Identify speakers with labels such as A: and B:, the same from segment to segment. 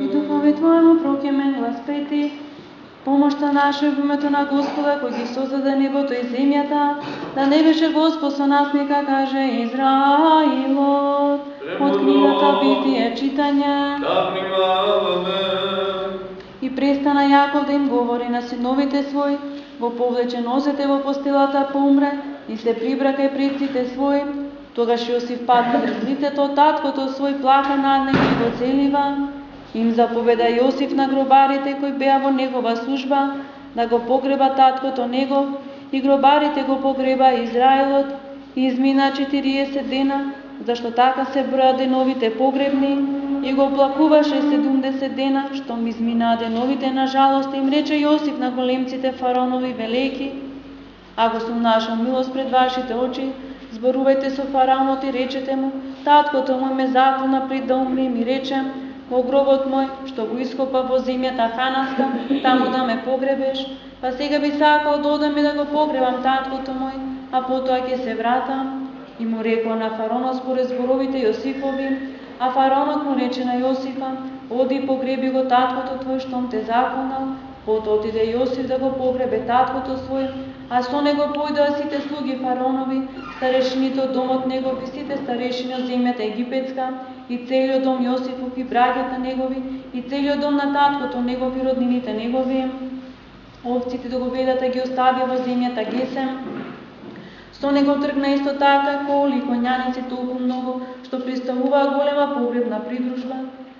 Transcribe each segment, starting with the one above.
A: И духови Твоему прокемен глас пети, помошта наша во името на Господа, кој ги создаде небото и земјата, да не беше Господ со нас, нека каже Израилот. Од книгата Битие читање. И престана Јаков да им говори на синовите своји, го повлече нозете во постелата, помре и се прибра кај предците своји. Тогаш Јосиф падна пред лицето таткото свој, плака над него и го целива. Им заповеда Јосиф на гробарите кои беа во негова служба да го погреба таткото негов, и гробарите го погреба Израилот. И измина 40 дена, зашто така се броја деновите погребни, и го оплакуваше 70 дена, штом изминаа деновите на жалост. Им рече Јосиф на големците фараонови велики: ако сум нашол милост пред вашите очи, зборувајте со фараонот и речете му: таткото мој ме заколна пред да умре, и ми рече: во гробот мој, што го ископа во земјата хананска, таму да ме погребеш. Па сега би сакал да одам и да го погребам таткото мој, а потоа ќе се вратам. И му рекол на фараонот според зборовите Јосифови, а фараонот му рече на Јосифа: оди и погреби го таткото твој, штом те заколнал. Потоа отиде Јосиф да го погребе таткото свој, а со него појдоа сите слуги фараонови, старешините од домот негов и сите старешини од земјата египетска, и целиот дом Јосифов и браќата негови, и целиот дом на таткото негов и роднините негови. Овците да го ведата ги остави во земјата Гесем. Со него тргна исто така коли и коњаници толку многу, што представуваа голема погребна придружба.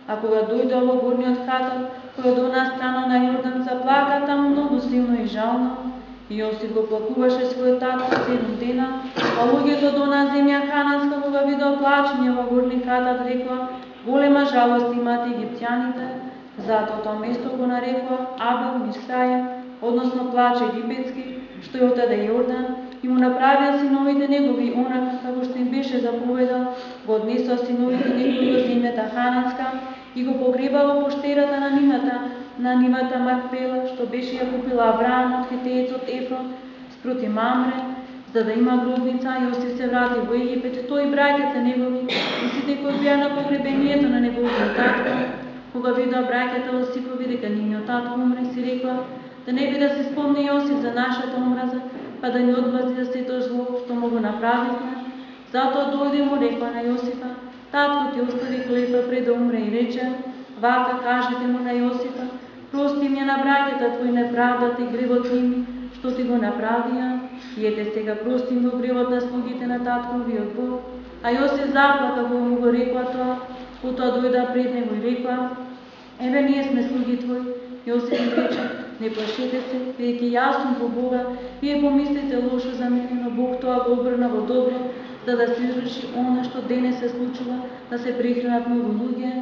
A: А кога дојдоа во горниот хатор, кој од она страна на Јордан, заплака таму многу силно и жално. Јосиф го плакуваше својот татко 7 дена, а луѓето од она земја хананска, кога видоа плачење во горни хатат, рекоа: голема жалост имаат египтјаните. Затоа тоа место го нарекоа Абел Мицраим, односно плач египетски, што е отаде Јордан. И му направија синовите негови онака како што им беше заповедал, го однесоа синовите негови во земјата хананска и го погреба во поштерата на нивата Макпела, што беше ја купила Авраам од хетеецот Ефрон спроти Мамре, за да има гробница. Јосиф се врати во Египет, тој и браќата негови и сите кои беа на погребението на неговиот татко. Кога видоа браќата Јосифови дека нивниот татко умре, си рекла: да не би да се спомни Јосиф за нашата омраза, па да ни одмрзи за сето зло што му го направивме. Затоа дојде и му рекла на Јосифа: татко ти остави клетва пред да умре, и рече: вака кажете му на Јосифа: прости ми на браќата твои неправдата и гревот нивни, што ти го направија, и ете сега прости го гревот на слугите на татковиот Бог. А Јосиф заплака кога му го рекла тоа. Потоа дојдоа пред него и рекла: еве ние сме слуги твои. Јосиф им рече: не плашете се, бидејќи јас сум во Бога, вие помислите лошо за мене, но Бог тоа го обрна во добро, за да се изврши она што денес се случува, да се прехранат многу луѓе.